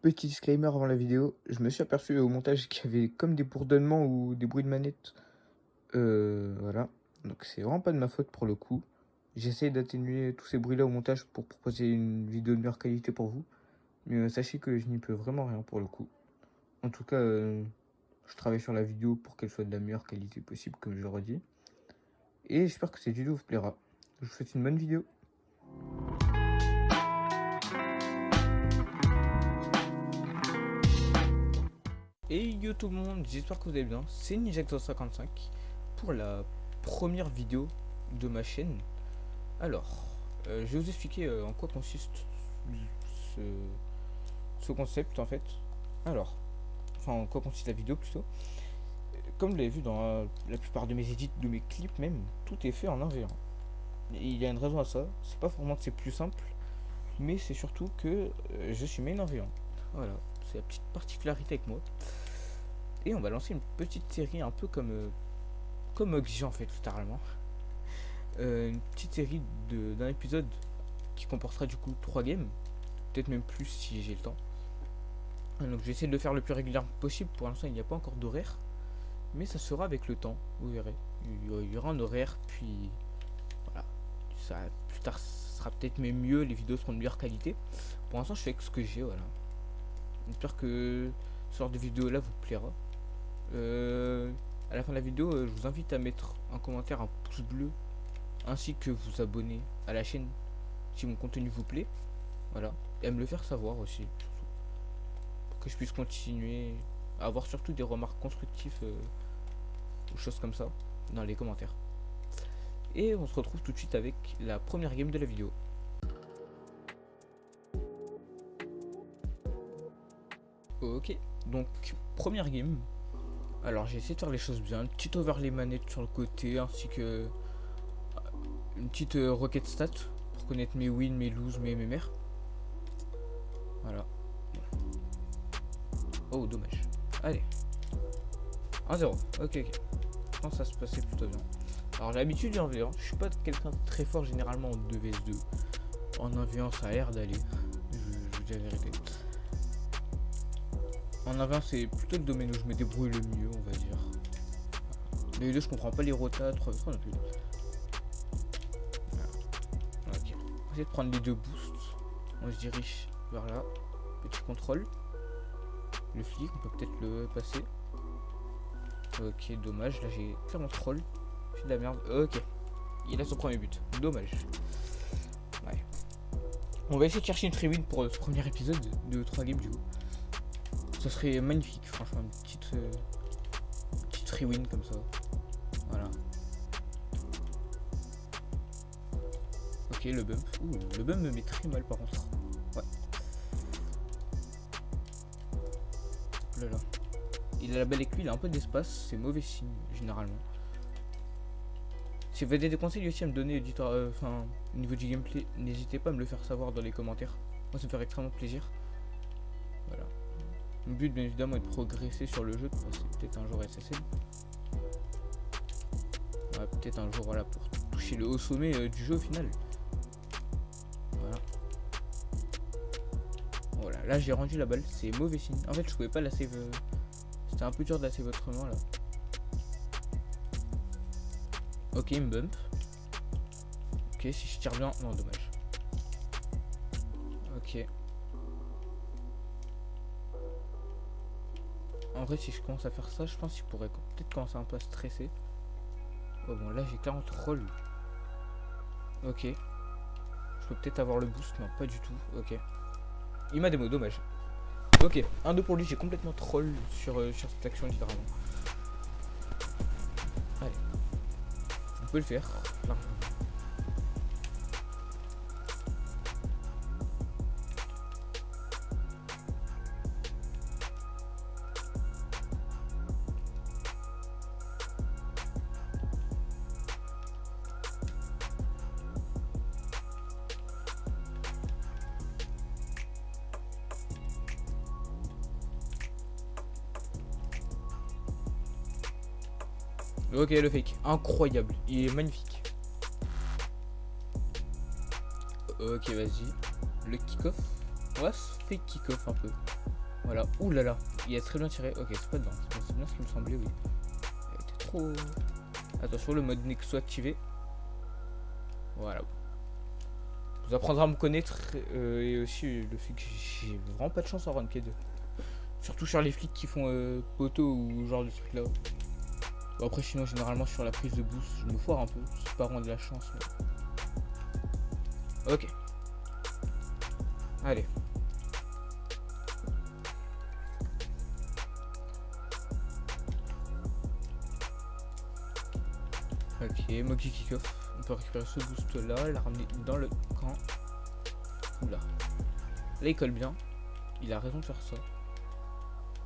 petit disclaimer avant la vidéo, je me suis aperçu au montage qu'il y avait comme des bourdonnements ou des bruits de manette. Voilà. Donc c'est vraiment pas de ma faute pour le coup. J'essaie d'atténuer tous ces bruits-là au montage pour proposer une vidéo de meilleure qualité pour vous. Mais sachez que je n'y peux vraiment rien pour le coup. En tout cas, je travaille sur la vidéo pour qu'elle soit de la meilleure qualité possible, comme je le redis. Et j'espère que cette vidéo vous plaira. Je vous souhaite une bonne vidéo. Et yo tout le monde, j'espère que vous allez bien. C'est Ninja55 pour la première vidéo de ma chaîne. Alors, je vais vous expliquer en quoi consiste ce, ce concept en fait. Alors, enfin en quoi consiste la vidéo plutôt. Comme vous l'avez vu dans la plupart de mes edits, de mes clips même, tout est fait en 1v1. Et il y a une raison à ça, c'est pas forcément que c'est plus simple, mais c'est surtout que je suis main 1v1. Voilà, c'est la petite particularité avec moi. Et on va lancer une petite série un peu comme Oggy en fait, littéralement. Une petite série d'un épisode qui comportera du coup 3 games, peut-être même plus si j'ai le temps. Donc je vais essayer de le faire le plus régulièrement possible. Pour l'instant il n'y a pas encore d'horaire, mais ça sera avec le temps, vous verrez. Il y aura un horaire, puis voilà. Ça, plus tard ça sera peut-être même mieux, les vidéos seront de meilleure qualité. Pour l'instant je fais avec ce que j'ai, voilà. J'espère que ce genre de vidéo là vous plaira. À la fin de la vidéo, je vous invite à mettre un commentaire, un pouce bleu, ainsi que vous abonner à la chaîne si mon contenu vous plaît. Voilà. Et à me le faire savoir aussi, surtout, pour que je puisse continuer à avoir surtout des remarques constructives ou choses comme ça dans les commentaires. Et on se retrouve tout de suite avec la première game de la vidéo. Ok, donc première game. Alors j'ai essayé de faire les choses bien, petit overlay manette sur le côté ainsi que une petite requête stat pour connaître mes wins, mes loses, mes MMR. Voilà. Oh dommage. Allez. 1-0. Ok. Je pense que ça se passait plutôt bien. Alors j'ai l'habitude du 1v1. Je suis pas quelqu'un de très fort généralement en 2vs2. En 1v1 ça a l'air d'aller. Je vous dis la vérité. En 1v1 c'est plutôt le domaine où je me débrouille le mieux on va dire. Les deux je comprends pas les rotas, 3v3 non plus. Ok. On va essayer de prendre les deux boosts. On se dirige vers là. Petit contrôle. Le flic, on peut peut-être le passer. Ok, dommage. Là, j'ai clairement troll. C'est de la merde. Ok. Il a son premier but. Dommage. Ouais. On va essayer de chercher une free win pour ce premier épisode de 3 games du coup. Ça serait magnifique, franchement. Une petite free win comme ça. Voilà. Ok, le bump. Ouh, le bump me met très mal par contre. Ouais. Là. Il a la balle avec lui, il a un peu d'espace, c'est mauvais signe généralement. Si vous avez des conseils aussi à me donner au niveau du gameplay, n'hésitez pas à me le faire savoir dans les commentaires. Moi ça me ferait extrêmement plaisir. Voilà. Mon but bien évidemment est de progresser sur le jeu, de passer peut-être un jour SSL. Ouais, peut-être un jour voilà pour toucher le haut sommet du jeu au final. Voilà. Voilà, là j'ai rendu la balle, c'est mauvais signe. En fait je pouvais pas la save. C'était un peu dur de lasser votre main là. Ok, il me bump. Ok, si je tire bien. Non, dommage. Ok. En vrai, si je commence à faire ça, je pense qu'il pourrait peut-être commencer un peu à stresser. Oh bon, là j'ai clairement troll. Ok. Je peux peut-être avoir le boost. Non, pas du tout. Ok. Il m'a démo, dommage. Ok, 1-2 pour lui, j'ai complètement troll sur cette action littéralement. Allez. On peut le faire. Largement. Ok, le fake. Incroyable. Il est magnifique. Ok, vas-y. Le kick-off. On va se faire kick-off un peu. Voilà. Ouh là là. Il a très bien tiré. Ok, c'est pas dedans. C'est bien ce qui me semblait, oui. Il était trop... Attention, le mode Nexo activé. Voilà. Vous apprendrez à me connaître. Et aussi le fait que j'ai vraiment pas de chance en ranked. Surtout sur les flics qui font poteau ou genre de trucs là. Bon, après, sinon, généralement, sur la prise de boost, je me foire un peu. C'est pas vraiment de la chance. Mais... Ok. Allez. Ok, Moki kick-off. On peut récupérer ce boost là, la ramener dans le camp. Oula. Là, il colle bien. Il a raison de faire ça.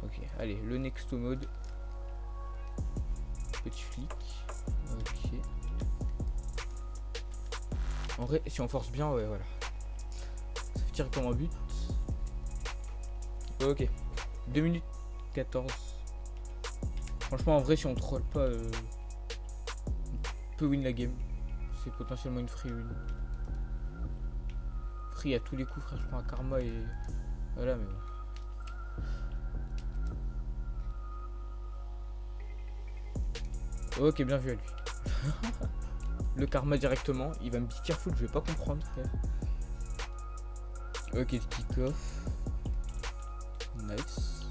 Ok, allez, le nexto mode. Petit flic. Ok. En vrai, si on force bien, ouais, voilà. Ça fait tirer comme un but. Ok. 2 minutes 14. Franchement, en vrai, si on troll pas, on peut win la game. C'est potentiellement une free win. Free à tous les coups, frère. Je prends un karma et... Voilà, mais bon. Ok, bien vu à lui. Le karma directement. Il va me be careful, je vais pas comprendre, frère. Ok, kick-off. Nice.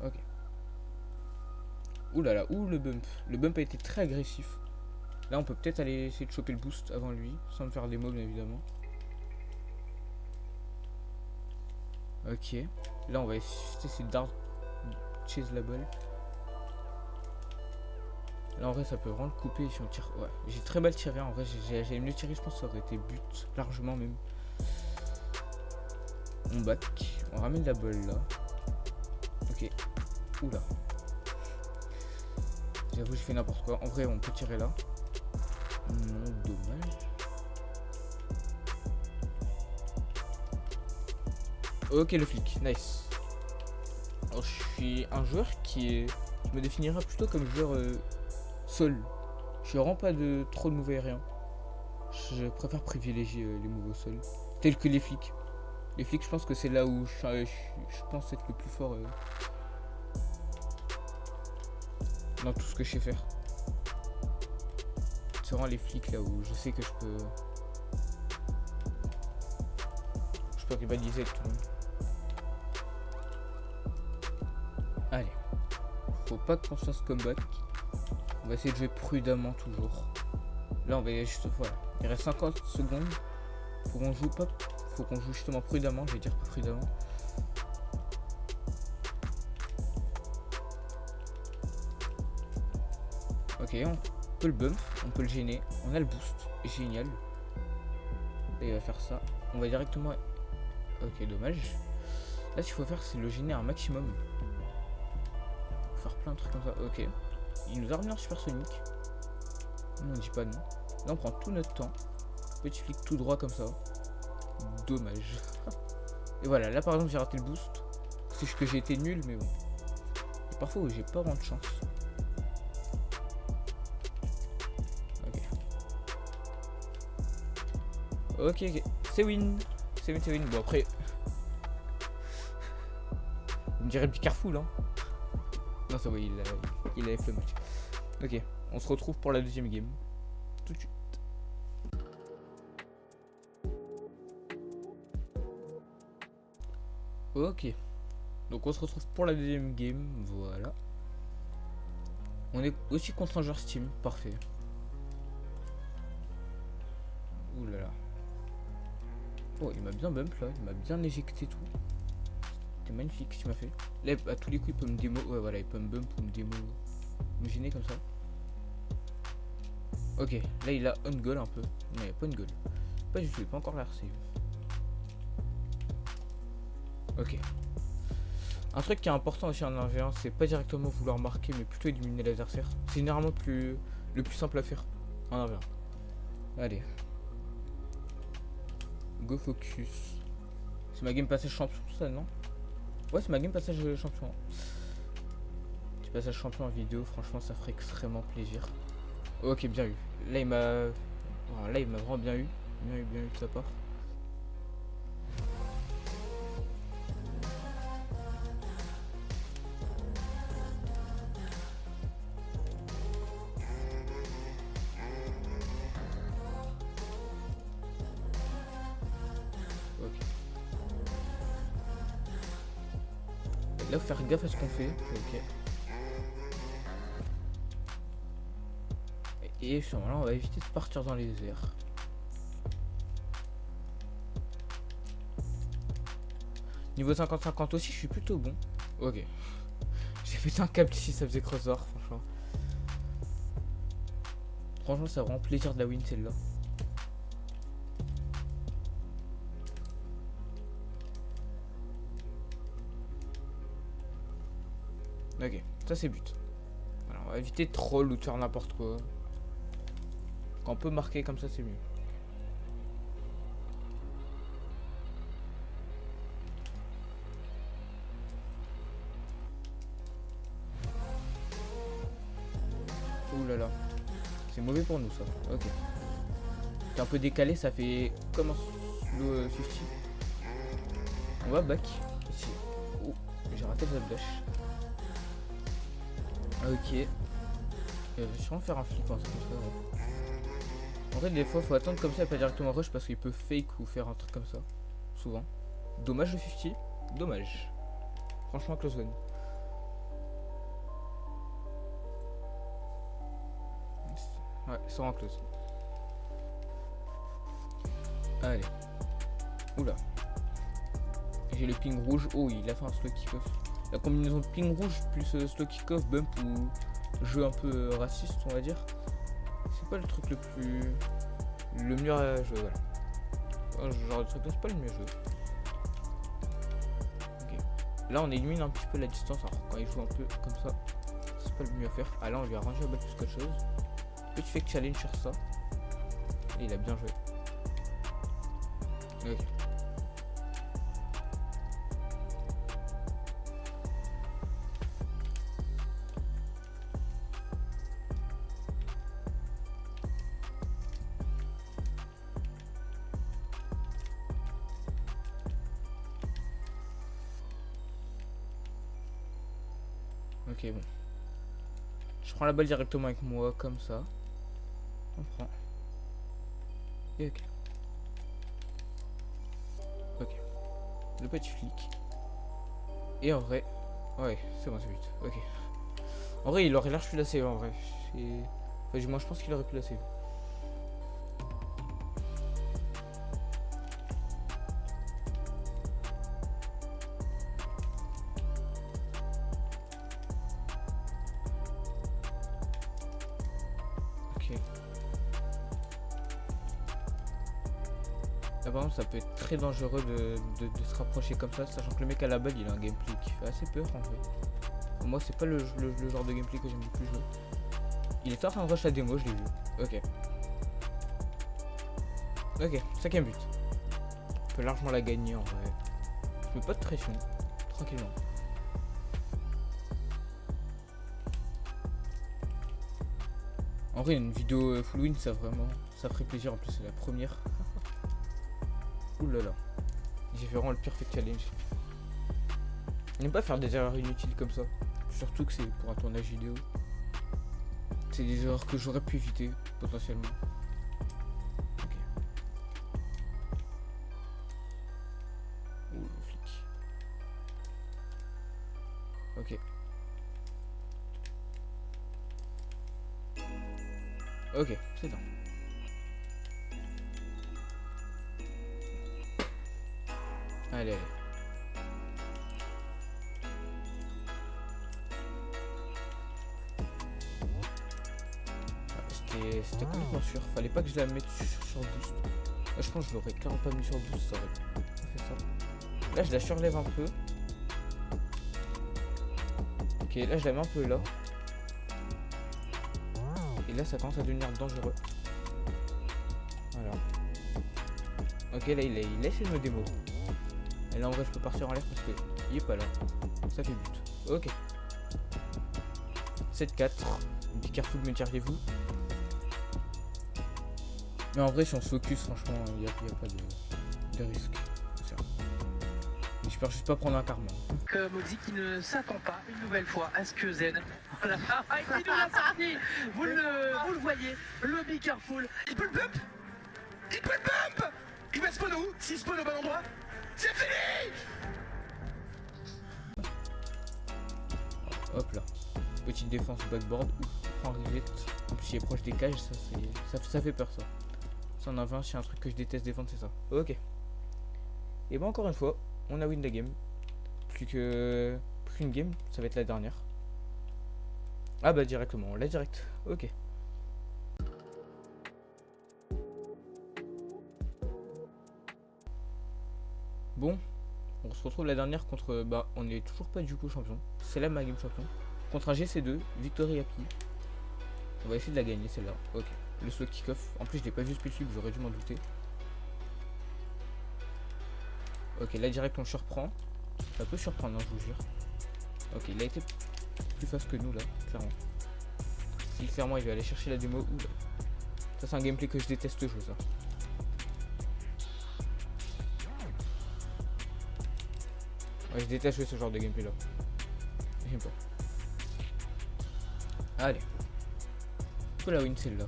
Ok. Ouh là là, ouh le bump. Le bump a été très agressif. Là, on peut peut-être aller essayer de choper le boost avant lui, sans me faire des mobs, évidemment. Ok. Là, on va essayer de dart chase la balle. Là, en vrai, ça peut vraiment le couper si on tire. Ouais, j'ai très mal tiré. En vrai, j'ai mieux tiré. Je pense que ça aurait été but, largement même. On back. On ramène la balle là. Ok. Oula. J'avoue, j'ai fait n'importe quoi. En vrai, on peut tirer là. Non, dommage. Ok, le flic. Nice. Alors, je suis un joueur qui est... Je me définirais plutôt comme joueur sol. Je suis vraiment pas de trop de moves aériens. Je préfère privilégier les moves au sol. Tels que les flics. Les flics, je pense que c'est là où je pense être le plus fort dans tout ce que je sais faire. C'est vraiment les flics là où je sais que je peux rivaliser avec tout le monde. Allez. Faut pas qu'on se fasse comeback. On va essayer de jouer prudemment toujours. Là on va juste... Voilà. Il reste 50 secondes. Faut qu'on joue pas... Faut qu'on joue justement prudemment. Je vais dire prudemment. Ok, on peut le bump. On peut le gêner. On a le boost. Génial. Là il va faire ça. On va directement... Ok, dommage. Là ce qu'il faut faire c'est le gêner un maximum. Faire plein de trucs comme ça. Ok. Il nous a remis en supersonique. On dit pas non. Là on prend tout notre temps. Petit flic tout droit comme ça. Dommage. Et voilà, là par exemple j'ai raté le boost. C'est juste que j'ai été nul mais bon. Et parfois j'ai pas vraiment de chance. Ok. Ok, ok. C'est win. C'est win, c'est win. Bon après. Vous me direz le Carrefour hein. Non ça va, il a fait le match. Ok, on se retrouve pour la deuxième game. Tout de suite. Ok. Donc on se retrouve pour la deuxième game. Voilà. On est aussi contre un joueur Steam. Parfait. Ouh là là. Oh, il m'a bien bump là. Il m'a bien éjecté tout. C'était magnifique ce qu'il m'a fait. Là, à tous les coups, il peut me démo. Ouais, voilà, il peut me bump ou me démo. Me gêner comme ça. Ok, là il a on goal un peu. Non, il n'y a pas une goal. Pas du tout, il pas encore la save. Ok. Un truc qui est important aussi en 1v1, c'est pas directement vouloir marquer, mais plutôt éliminer l'adversaire. C'est généralement le plus simple à faire en 1v1. Allez. Go focus. C'est ma game passage champion, ça, non? Ouais, c'est ma game passage champion. Petit passage champion en vidéo, franchement, ça ferait extrêmement plaisir. Ok, bien eu. Là, il m'a... Voilà, là, il m'a vraiment bien eu. Bien eu de sa part. Là, faut faire gaffe à ce qu'on fait. Ok. Et là, on va éviter de partir dans les airs. Niveau 50-50 aussi, je suis plutôt bon. Ok. J'ai pété un câble si ça faisait crossover, franchement. Franchement, ça rend plaisir de la win celle-là. Ok, ça c'est but. Alors, on va éviter de troll ou de faire n'importe quoi. Quand on peut marquer comme ça, c'est mieux. Ouh là là. C'est mauvais pour nous ça. Ok. T'es un peu décalé, ça fait comme un slow 50. On va back. Ici. Oh, j'ai raté le dash. Ok. Je vais sûrement faire un flip, un truc comme ça. Ouais. En fait, des fois, faut attendre comme ça et pas directement rush parce qu'il peut fake ou faire un truc comme ça. Souvent. Dommage le 50. Dommage. Franchement, close one. Ouais, c'est en close. Allez. Oula. J'ai le ping rouge. Oh, il a fait un slow kick-off. La combinaison de ping rouge plus slow kick-off, bump ou jeu un peu raciste, on va dire. C'est pas le truc le mieux à jouer, voilà. Genre de truc là, c'est pas le mieux à jouer. Ok. Là, on élimine un petit peu la distance. Alors, quand il joue un peu comme ça, c'est pas le mieux à faire. Ah, là, on lui a rangé à battre plus qu'autre chose. Petit fake challenge sur ça. Et il a bien joué. Ok. Ok, bon. Je prends la balle directement avec moi, comme ça. On prend. Et ok. Ok. Le petit flic. Et en vrai. Ouais, c'est bon, c'est vite. Ok. En vrai, il aurait large pu la save en vrai. Enfin, moi, je pense qu'il aurait pu la save. Là, par exemple, ça peut être très dangereux de se rapprocher comme ça, sachant que le mec à la balle, il a un gameplay qui fait assez peur en vrai. Moi, c'est pas le genre de gameplay que j'aime le plus jouer. Il est en train de rush la démo, je l'ai vu. Ok. Ok, 5ème but. On peut largement la gagner en vrai. Je mets pas de pression, tranquillement. En vrai, une vidéo full win, ça ferait plaisir. En plus, c'est la première. Ouh là là. J'ai fait vraiment le perfect challenge. N'aime pas faire des erreurs inutiles comme ça. Surtout que c'est pour un tournage vidéo. C'est des erreurs que j'aurais pu éviter, potentiellement. Ok. Ouh, le flic. Ok. Ok, c'est bon. Allez, allez. C'était complètement sûr. Fallait pas que je la mette sur boost. Là, je pense que je l'aurais clairement pas mis sur boost. Ça aurait fait ça. Là, je la surlève un peu. Ok, là, je la mets un peu là. Et là, ça commence à devenir dangereux. Voilà. Ok, là, il a essayé de me démo. Et là, en vrai, je peux partir en l'air parce qu'il est pas là. Ça fait but. Ok. 7-4. Be careful, me diriez-vous. Mais en vrai, si on se focus, franchement, il n'y a pas de risque. J'espère juste pas prendre un karma. Moxy qui ne s'attend pas une nouvelle fois à ce que Zen. Voilà. Ah, il nous l'a sorti. Vous le voyez, le Be Careful. Il peut le bump. Il peut le bump. Il va spawn où? S'il spawn au bon endroit, c'est fini. Hop là. Petite défense backboard. Prends reset. En plus il est proche des cages, ça fait peur ça. Ça en a 20, c'est un truc que je déteste défendre, c'est ça. Ok. Et bah encore une fois, on a win la game. Plus qu'une game, ça va être la dernière. Ah bah directement, la direct. Ok. Bon, on se retrouve la dernière contre... Bah, on est toujours pas du coup champion. C'est là ma game champion. Contre un GC2, Victory Happy. On va essayer de la gagner celle-là. Ok. Le slow kick-off. En plus, je l'ai pas vu spécifique, j'aurais dû m'en douter. Ok, là direct on le surprend. Ça peut surprendre, hein, je vous jure. Ok, il a été plus fast que nous là, clairement. Si clairement il va aller chercher la démo. Ouh, ça c'est un gameplay que je déteste jouer ça. Ouais, je déteste jouer ce genre de gameplay là. J'aime pas. Allez. Faut la win celle-là.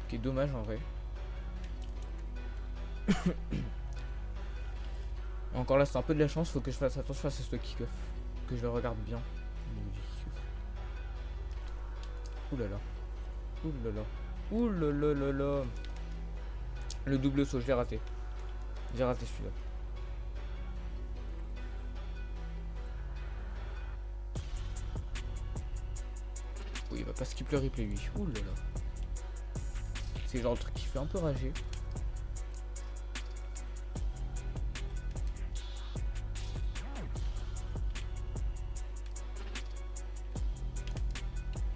Ok, dommage en vrai. Encore là c'est un peu de la chance, faut que je fasse attention à ce kick-off. Que je le regarde bien. Ouh là là. Ouh là là. Ouh là là là là. Le double saut, je l'ai raté. J'ai raté celui-là. Oui, il va pas skip le replay lui. Ouh là là. C'est genre le truc qui fait un peu rager.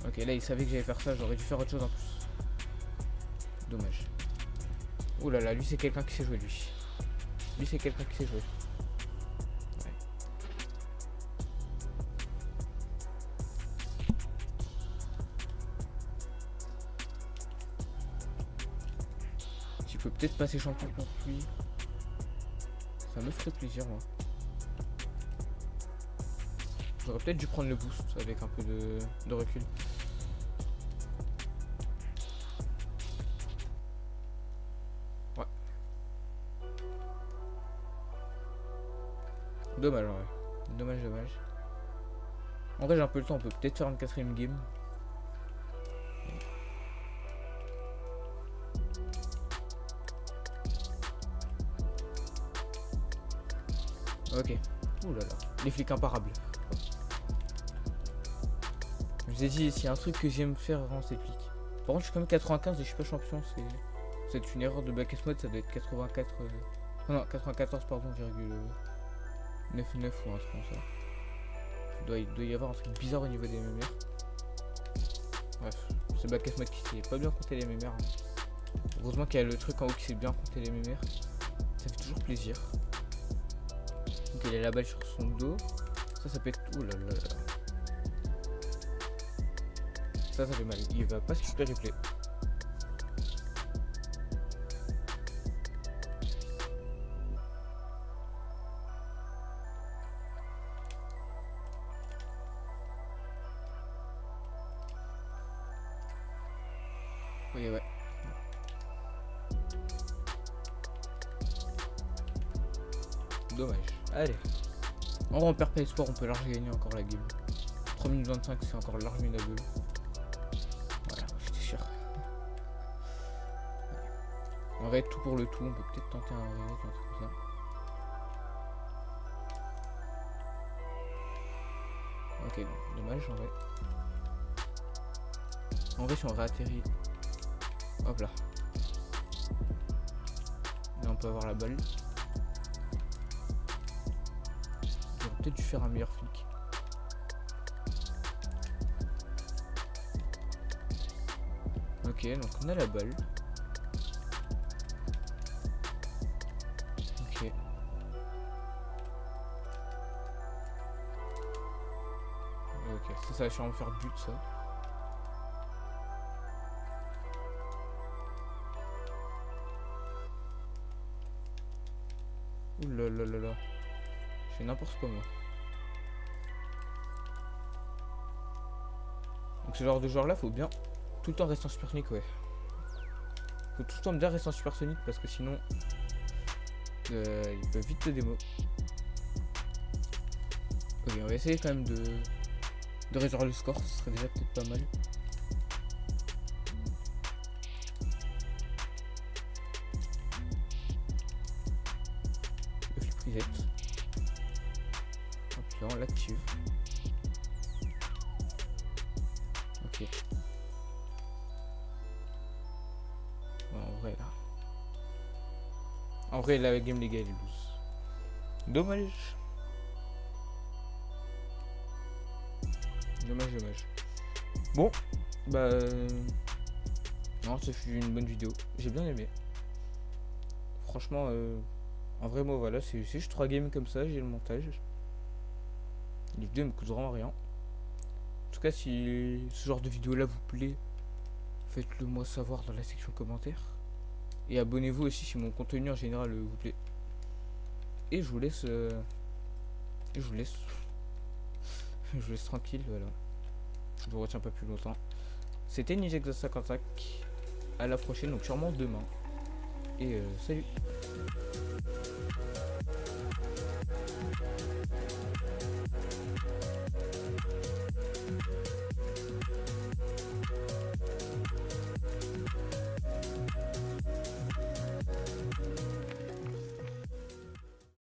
Ok, là il savait que j'allais faire ça, j'aurais dû faire autre chose en plus. Dommage. Ouh là là, lui c'est quelqu'un qui sait jouer lui. Lui c'est quelqu'un qui sait jouer. Ouais. Tu peux peut-être passer champion contre lui. Ça me ferait plaisir moi. J'aurais peut-être dû prendre le boost avec un peu de recul. Ouais. Dommage en vrai. Dommage, dommage. En vrai j'ai un peu le temps, on peut peut-être faire une quatrième game. Ok. Ouh là là. Les flics imparables. Je vous ai dit, s'il y a un truc que j'aime faire avant, c'est le flic. Par contre, je suis quand même 95 et je suis pas champion. C'est une erreur de Blackest Mode, ça doit être 84. Non, 94, pardon, virgule 99 ou un truc comme ça. Il doit y avoir un truc bizarre au niveau des MMR. Bref, c'est Blackest Mode qui sait pas bien compter les MMR. Hein. Heureusement qu'il y a le truc en haut qui sait bien compter les MMR. Ça fait toujours plaisir. Donc il a la balle sur son dos. Ça peut être... Ouh là là là. Ça fait mal. Il va pas skipper le replay. Oui, ouais. Dommage. Allez. En vrai, on perd pas espoir, on peut large gagner encore la game. 3 minutes 25, c'est encore large minable. Voilà, j'étais sûr. On va être tout pour le tout, on peut peut-être tenter un reset, un truc comme ça. Ok, bon, dommage en vrai. En vrai, si on réatterrit. Hop là. Là, on peut avoir la balle. J'aurais peut-être dû faire un meilleur flic. Ok, donc on a la balle. Ok. Ok, ça va sûrement faire but ça. Ouh là là là là. Je fais n'importe quoi moi. Donc ce genre de joueur là faut bien tout le temps rester en supersonique, ouais. Faut tout le temps bien rester en supersonique parce que sinon il peut vite te démo. Ok, on va essayer quand même de réduire le score, ce serait déjà peut-être pas mal. Le flip reset. Hop là, on l'active. Ok. Bon, en vrai la game les gars elle est loose. Dommage. Dommage. Bon, bah non, ça fut une bonne vidéo. J'ai bien aimé. Franchement, en vrai, moi voilà, c'est juste 3 games comme ça, j'ai le montage. Les vidéos me coûtent vraiment rien. En tout cas, si ce genre de vidéo là vous plaît, faites-le moi savoir dans la section commentaires. Et abonnez-vous aussi si mon contenu en général vous plaît. Et je vous laisse. Je vous laisse. Je vous laisse tranquille, voilà. Je vous retiens pas plus longtemps. C'était Ninja55. À la prochaine, donc sûrement demain. Et salut.